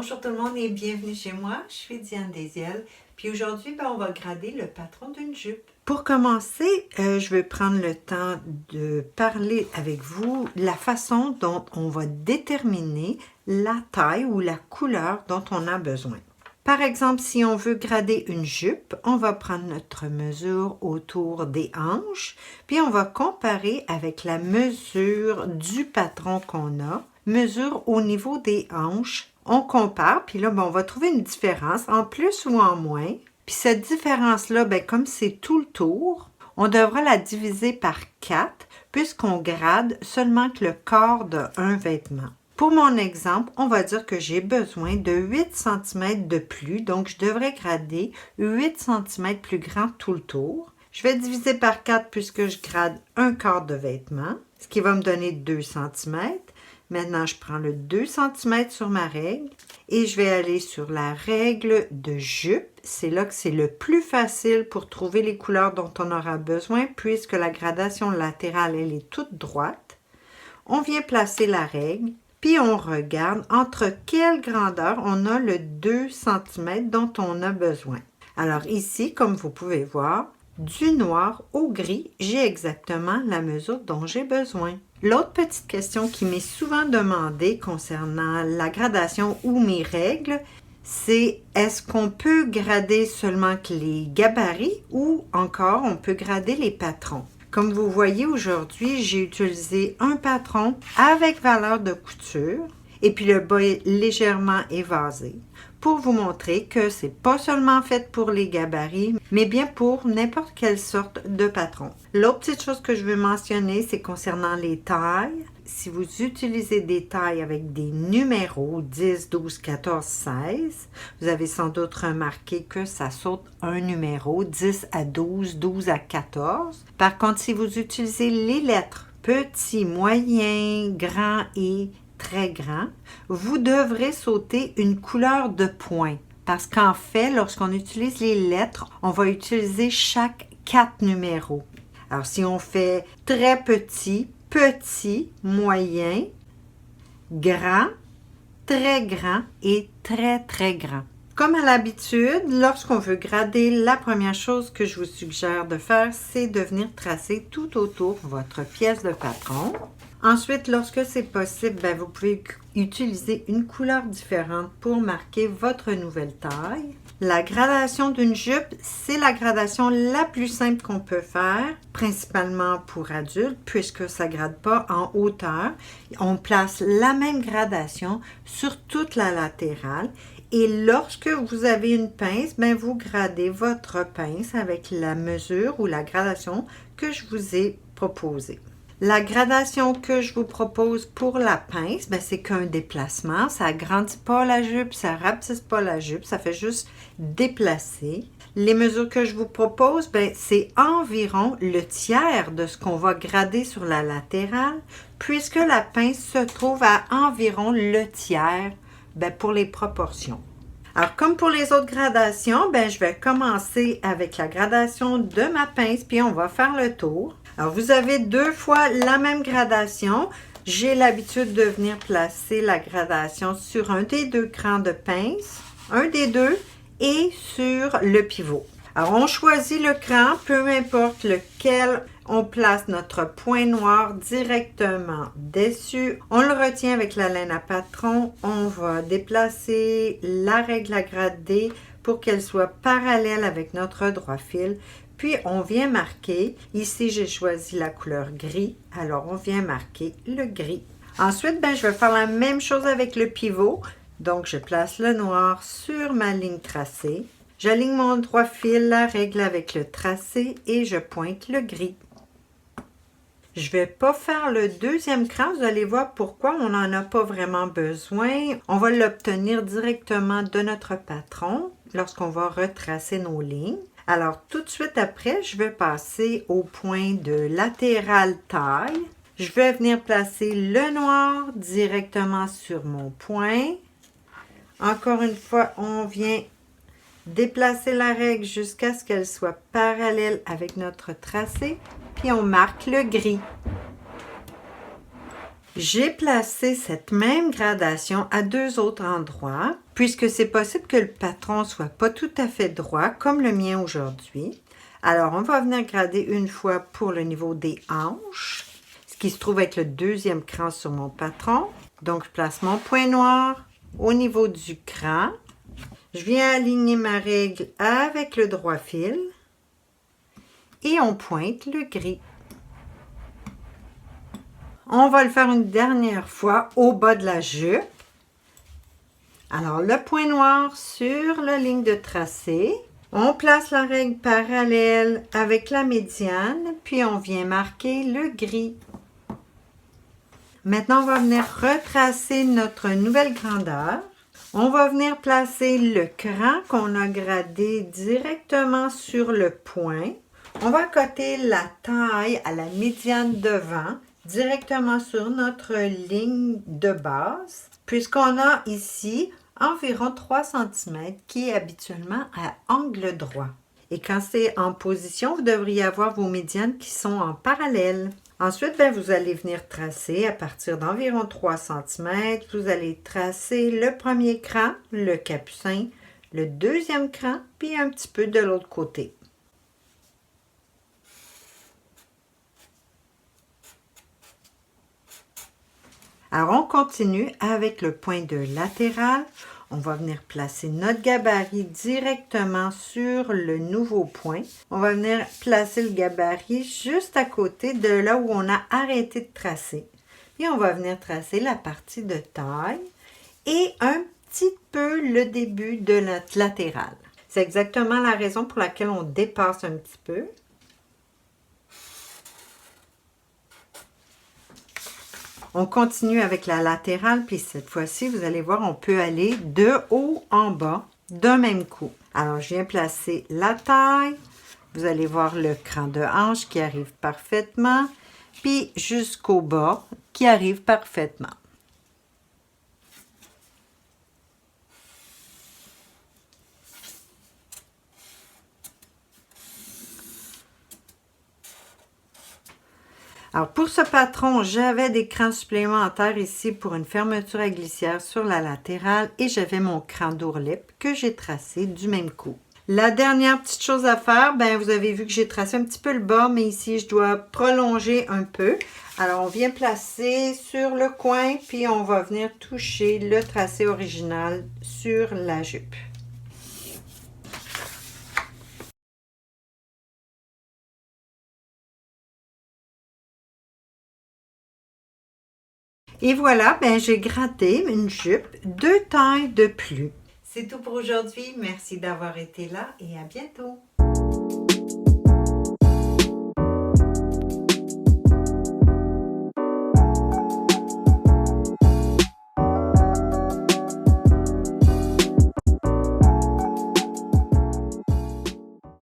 Bonjour tout le monde et bienvenue chez moi. Je suis Diane Desiel. Puis aujourd'hui, on va grader le patron d'une jupe. Pour commencer, je vais prendre le temps de parler avec vous la façon dont on va déterminer la taille ou la couleur dont on a besoin. Par exemple, si on veut grader une jupe, on va prendre notre mesure autour des hanches, puis on va comparer avec la mesure du patron qu'on a, mesure au niveau des hanches. On compare, puis là, on va trouver une différence en plus ou en moins. Puis cette différence-là, comme c'est tout le tour, on devra la diviser par 4 puisqu'on grade seulement que le quart d'un vêtement. Pour mon exemple, on va dire que j'ai besoin de 8 cm de plus, donc je devrais grader 8 cm plus grand tout le tour. Je vais diviser par 4 puisque je grade un quart de vêtement, ce qui va me donner 2 cm. Maintenant, je prends le 2 cm sur ma règle et je vais aller sur la règle de jupe. C'est là que c'est le plus facile pour trouver les couleurs dont on aura besoin puisque la gradation latérale, elle est toute droite. On vient placer la règle, puis on regarde entre quelle grandeur on a le 2 cm dont on a besoin. Alors ici, comme vous pouvez voir, du noir au gris, j'ai exactement la mesure dont j'ai besoin. L'autre petite question qui m'est souvent demandée concernant la gradation ou mes règles, c'est est-ce qu'on peut grader seulement que les gabarits ou encore on peut grader les patrons? Comme vous voyez aujourd'hui, j'ai utilisé un patron avec valeur de couture et puis le bas est légèrement évasé pour vous montrer que c'est pas seulement fait pour les gabarits, mais bien pour n'importe quelle sorte de patron. L'autre petite chose que je veux mentionner, c'est concernant les tailles. Si vous utilisez des tailles avec des numéros 10, 12, 14, 16, vous avez sans doute remarqué que ça saute un numéro 10 à 12, 12 à 14. Par contre, si vous utilisez les lettres petit, moyen, grand et très grand, vous devrez sauter une couleur de point. Parce qu'en fait, lorsqu'on utilise les lettres, on va utiliser chaque 4 numéros. Alors, si on fait très petit, petit, moyen, grand, très grand et très, très grand. Comme à l'habitude, lorsqu'on veut grader, la première chose que je vous suggère de faire, c'est de venir tracer tout autour votre pièce de patron. Ensuite, lorsque c'est possible, vous pouvez utiliser une couleur différente pour marquer votre nouvelle taille. La gradation d'une jupe, c'est la gradation la plus simple qu'on peut faire, principalement pour adultes, puisque ça ne grade pas en hauteur. On place la même gradation sur toute la latérale. Et lorsque vous avez une pince, vous gradez votre pince avec la mesure ou la gradation que je vous ai proposée. La gradation que je vous propose pour la pince, c'est qu'un déplacement. Ça agrandit pas la jupe, ça rapetisse pas la jupe, ça fait juste déplacer. Les mesures que je vous propose, c'est environ le tiers de ce qu'on va grader sur la latérale, puisque la pince se trouve à environ le tiers pour les proportions. Alors, comme pour les autres gradations, je vais commencer avec la gradation de ma pince, puis on va faire le tour. Alors, vous avez 2 fois la même gradation. J'ai l'habitude de venir placer la gradation sur un des 2 crans de pince, un des 2, et sur le pivot. Alors, on choisit le cran, peu importe lequel, on place notre point noir directement dessus. On le retient avec la laine à patron. On va déplacer la règle à grader pour qu'elle soit parallèle avec notre droit fil. Puis, on vient marquer, ici j'ai choisi la couleur gris, alors on vient marquer le gris. Ensuite, je vais faire la même chose avec le pivot. Donc, je place le noir sur ma ligne tracée. J'aligne mon droit fil, la règle avec le tracé et je pointe le gris. Je ne vais pas faire le deuxième cran, vous allez voir pourquoi on n'en a pas vraiment besoin. On va l'obtenir directement de notre patron lorsqu'on va retracer nos lignes. Alors, tout de suite après, je vais passer au point de latéral taille. Je vais venir placer le noir directement sur mon point. Encore une fois, on vient déplacer la règle jusqu'à ce qu'elle soit parallèle avec notre tracé, puis on marque le gris. J'ai placé cette même gradation à 2 autres endroits. puisque c'est possible que le patron soit pas tout à fait droit, comme le mien aujourd'hui. Alors, on va venir grader une fois pour le niveau des hanches, ce qui se trouve être le deuxième cran sur mon patron. Donc, je place mon point noir au niveau du cran. Je viens aligner ma règle avec le droit fil et on pointe le gris. On va le faire une dernière fois au bas de la jupe. Alors, le point noir sur la ligne de tracé. On place la règle parallèle avec la médiane, puis on vient marquer le gris. Maintenant, on va venir retracer notre nouvelle grandeur. On va venir placer le cran qu'on a gradé directement sur le point. On va coter la taille à la médiane devant, directement sur notre ligne de base, puisqu'on a ici environ 3 cm qui est habituellement à angle droit. Et quand c'est en position, vous devriez avoir vos médianes qui sont en parallèle. Ensuite, vous allez venir tracer à partir d'environ 3 cm. Vous allez tracer le premier cran, le capucin, le deuxième cran, puis un petit peu de l'autre côté. Alors, on continue avec le point de latéral. On va venir placer notre gabarit directement sur le nouveau point. On va venir placer le gabarit juste à côté de là où on a arrêté de tracer. Puis, on va venir tracer la partie de taille et un petit peu le début de notre latéral. C'est exactement la raison pour laquelle on dépasse un petit peu. On continue avec la latérale, puis cette fois-ci, vous allez voir, on peut aller de haut en bas d'un même coup. Alors, je viens placer la taille. Vous allez voir le cran de hanche qui arrive parfaitement, puis jusqu'au bas qui arrive parfaitement. Alors, pour ce patron, j'avais des crans supplémentaires ici pour une fermeture à glissière sur la latérale et j'avais mon cran d'ourlip que j'ai tracé du même coup. La dernière petite chose à faire, vous avez vu que j'ai tracé un petit peu le bas, mais ici, je dois prolonger un peu. Alors, on vient placer sur le coin, puis on va venir toucher le tracé original sur la jupe. Et voilà, j'ai gratté une jupe 2 tailles de plus. C'est tout pour aujourd'hui. Merci d'avoir été là et à bientôt.